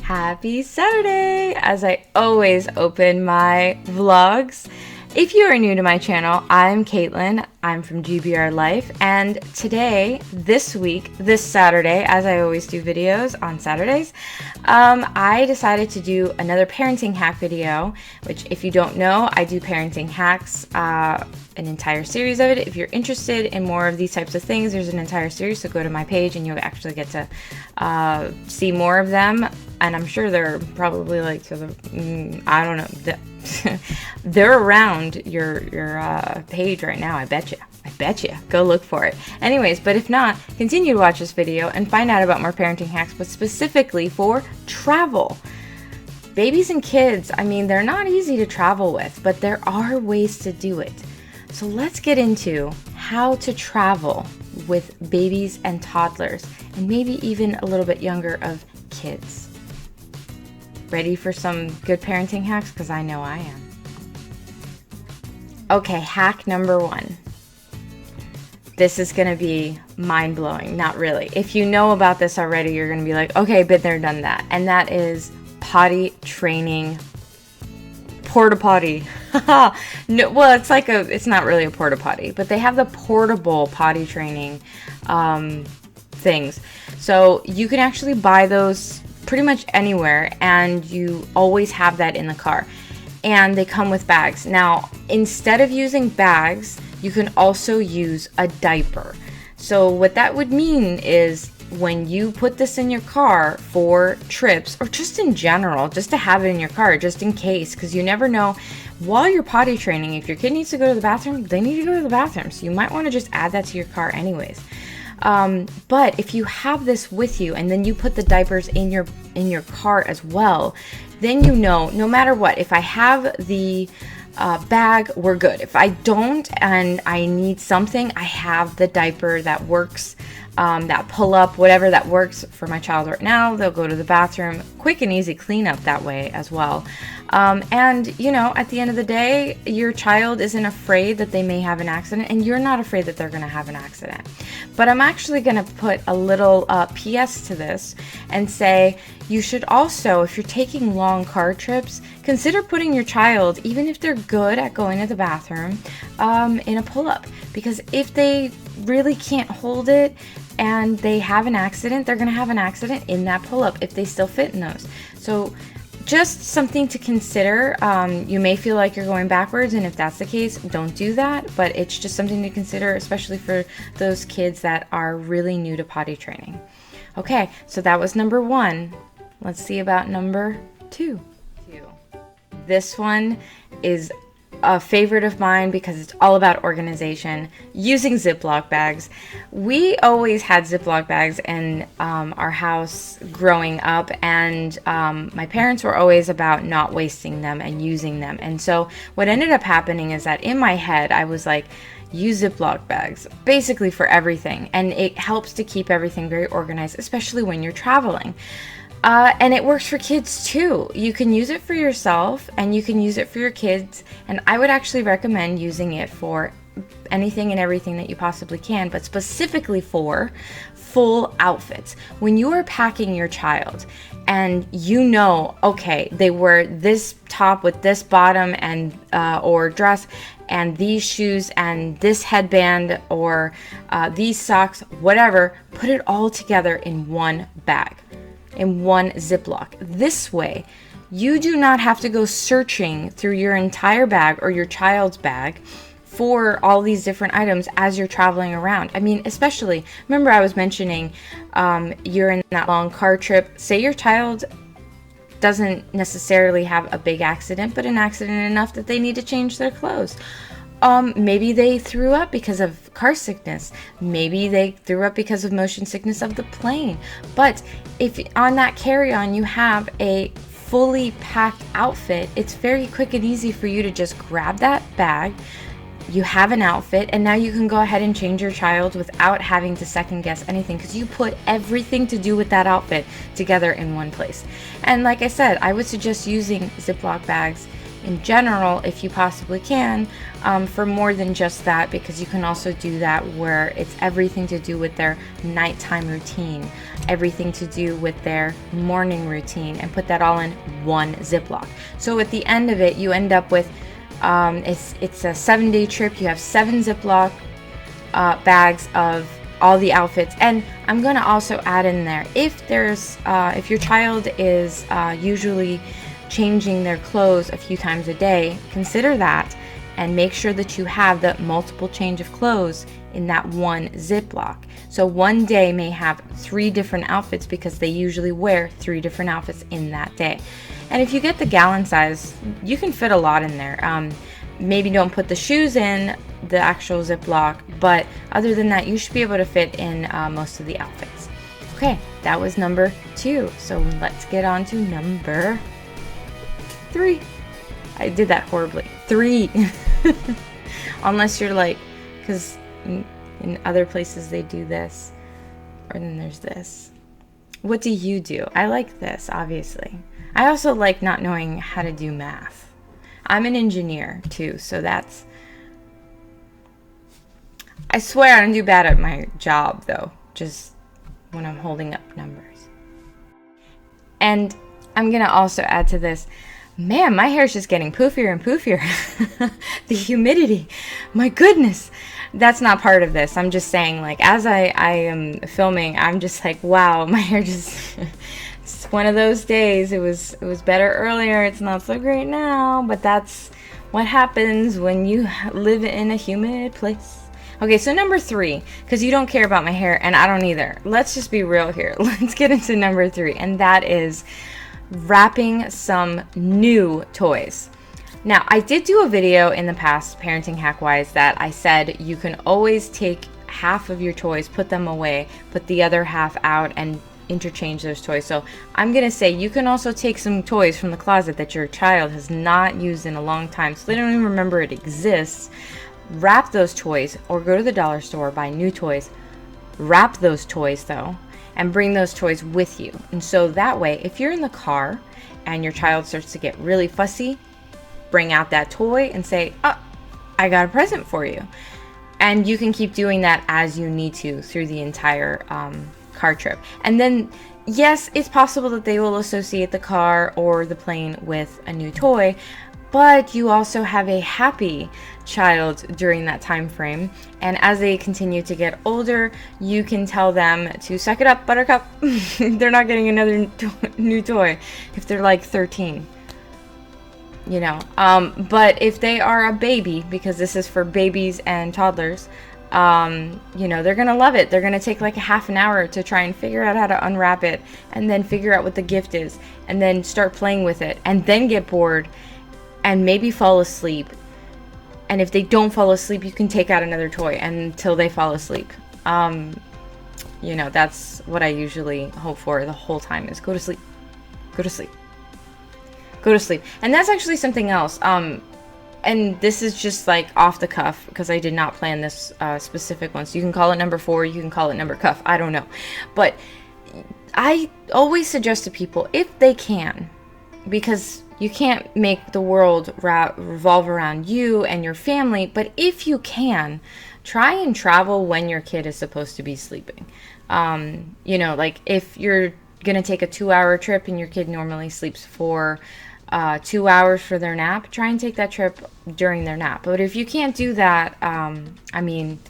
Happy Saturday! As I always open my vlogs. If you are new to my channel, I'm Caitlin. I'm from GBR Life, and today, this week, this Saturday, as I always do videos on Saturdays, I decided to do another parenting hack video, which if you don't know, I do parenting hacks, an entire series of it. If you're interested in more of these types of things, there's an entire series, so go to my page and you'll actually get to see more of them. And I'm sure they're probably like to the, I don't know, they're around your page right now. I bet you. Go look for it. Anyways, but if not, continue to watch this video and find out about more parenting hacks, but specifically for travel. Babies and kids, I mean, they're not easy to travel with, but there are ways to do it. So let's get into how to travel with babies and toddlers, and maybe even a little bit younger of kids. Ready for some good parenting hacks? Because I know I am. Okay, hack number 1. This is going to be mind-blowing. Not really. If you know about this already, you're going to be like, okay, been there, done that. And that is potty training. Porta potty. No, well, it's not really a porta potty, but they have the portable potty training things. So you can actually buy those pretty much anywhere, and you always have that in the car. And they come with bags. Now, instead of using bags, you can also use a diaper. So what that would mean is when you put this in your car for trips, or just in general, just to have it in your car, just in case, because you never know, while you're potty training, if your kid needs to go to the bathroom, they need to go to the bathroom. So you might want to just add that to your car anyways. But if you have this with you and then you put the diapers in your car as well, then you know, no matter what, if I have the bag, we're good. If I don't and I need something, I have the diaper that works, that pull up, whatever that works for my child right now. They'll go to the bathroom. Quick and easy cleanup that way as well. And you know, at the end of the day, your child isn't afraid that they may have an accident, and you're not afraid that they're going to have an accident. But I'm actually going to put a little PS to this and say, you should also, if you're taking long car trips, consider putting your child, even if they're good at going to the bathroom, in a pull-up. Because if they really can't hold it and they have an accident, they're going to have an accident in that pull-up if they still fit in those. So just something to consider. You may feel like you're going backwards, and if that's the case, don't do that. But it's just something to consider, especially for those kids that are really new to potty training. Okay, so that was number 1. Let's see about number 2. This one is a favorite of mine because it's all about organization, using Ziploc bags. We always had Ziploc bags in our house growing up, and my parents were always about not wasting them and using them. And so what ended up happening is that in my head, I was like, use Ziploc bags basically for everything, and it helps to keep everything very organized, especially when you're traveling. And it works for kids too. You can use it for yourself and you can use it for your kids. And I would actually recommend using it for anything and everything that you possibly can, but specifically for full outfits. When you are packing your child and you know, okay, they wear this top with this bottom and or dress, and these shoes and this headband, or these socks, whatever, put it all together in one bag, in one Ziploc. This way, you do not have to go searching through your entire bag or your child's bag for all these different items as you're traveling around. I mean, especially, remember I was mentioning you're in that long car trip. Say your child doesn't necessarily have a big accident, but an accident enough that they need to change their clothes. Maybe they threw up because of car sickness. Maybe they threw up because of motion sickness of the plane. But if on that carry-on you have a fully packed outfit, it's very quick and easy for you to just grab that bag. You have an outfit, and now you can go ahead and change your child without having to second guess anything, because you put everything to do with that outfit together in one place. And like I said, I would suggest using Ziploc bags in general, if you possibly can, for more than just that, because you can also do that where it's everything to do with their nighttime routine, everything to do with their morning routine, and put that all in one Ziploc. So at the end of it, you end up with, it's a 7-day trip. You have 7 Ziploc bags of all the outfits. And I'm going to also add in there, if your child is usually changing their clothes a few times a day, consider that and make sure that you have the multiple change of clothes in that one Ziploc. So one day may have 3 different outfits because they usually wear 3 different outfits in that day. And if you get the gallon size, you can fit a lot in there. Maybe don't put the shoes in the actual Ziploc, but other than that, you should be able to fit in most of the outfits. Okay, that was number 2. So let's get on to number 3. I did that horribly. 3. Unless you're like, because in other places they do this, or then there's this. What do you do? I like this, obviously. I also like not knowing how to do math. I'm an engineer too, so I swear I don't do bad at my job though, just when I'm holding up numbers. And I'm gonna also add to this, man, my hair's just getting poofier and poofier. The humidity, my goodness. That's not part of this. I'm just saying, like, as I am filming, I'm just like, wow, my hair just... It's one of those days. It was better earlier. It's not so great now, but that's what happens when you live in a humid place. Okay, so number 3, because you don't care about my hair and I don't either. Let's just be real here. Let's get into number 3, and that is wrapping some new toys. Now, I did do a video in the past, Parenting Hack-wise, that I said you can always take half of your toys, put them away, put the other half out, and interchange those toys. So I'm gonna say you can also take some toys from the closet that your child has not used in a long time, so they don't even remember it exists. Wrap those toys, or go to the dollar store, buy new toys, wrap those toys though, and bring those toys with you. And so that way, if you're in the car and your child starts to get really fussy, bring out that toy and say, oh, I got a present for you. And you can keep doing that as you need to through the entire car trip. And then, yes, it's possible that they will associate the car or the plane with a new toy, but you also have a happy child during that time frame. And as they continue to get older, you can tell them to suck it up, buttercup. They're not getting another new toy if they're like 13. You know, but if they are a baby, because this is for babies and toddlers, you know, they're gonna love it. They're gonna take like a half an hour to try and figure out how to unwrap it, and then figure out what the gift is, and then start playing with it, and then get bored and maybe fall asleep. And if they don't fall asleep, you can take out another toy until they fall asleep. You know, that's what I usually hope for the whole time, is go to sleep, go to sleep, go to sleep. And that's actually something else. And this is just like off the cuff, because I did not plan this specific one. So you can call it number 4, you can call it number cuff, I don't know. But I always suggest to people, if they can, because you can't make the world revolve around you and your family, but if you can, try and travel when your kid is supposed to be sleeping. You know, like if you're gonna take a 2-hour trip and your kid normally sleeps for 2 hours for their nap, try and take that trip during their nap. But if you can't do that, I mean,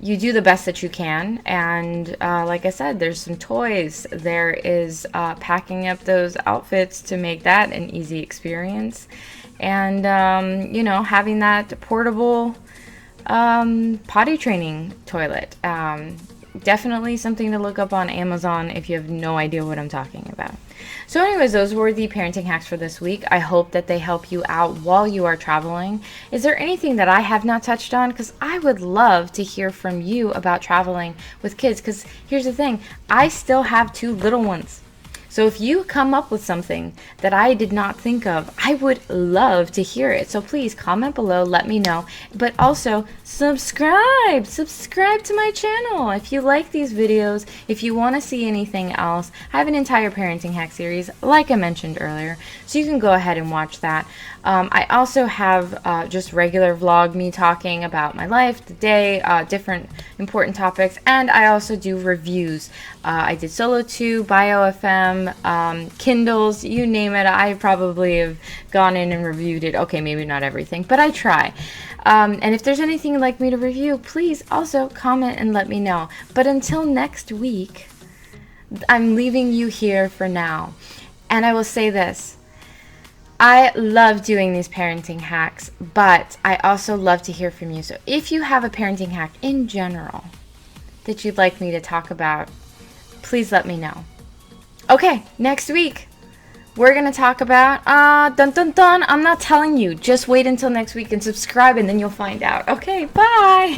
you do the best that you can. And like I said, there's some toys. There is packing up those outfits to make that an easy experience. And, you know, having that portable potty training toilet. Definitely something to look up on Amazon if you have no idea what I'm talking about. So anyways, those were the parenting hacks for this week. I hope that they help you out while you are traveling. Is there anything that I have not touched on? Because I would love to hear from you about traveling with kids. Because here's the thing, I still have 2 little ones. So if you come up with something that I did not think of, I would love to hear it. So please comment below, let me know. But also subscribe to my channel if you like these videos. If you want to see anything else, I have an entire parenting hack series like I mentioned earlier, so you can go ahead and watch that. I also have just regular vlog, me talking about my life, the day, different important topics, and I also do reviews. I did Solo 2, Bio FM, Kindles, you name it. I probably have gone in and reviewed it. Okay, maybe not everything, but I try. And if there's anything you'd like me to review, please also comment and let me know. But until next week, I'm leaving you here for now. And I will say this. I love doing these parenting hacks, but I also love to hear from you. So if you have a parenting hack in general that you'd like me to talk about, please let me know. Okay, next week we're going to talk about, dun dun dun, I'm not telling you. Just wait until next week and subscribe and then you'll find out. Okay, bye!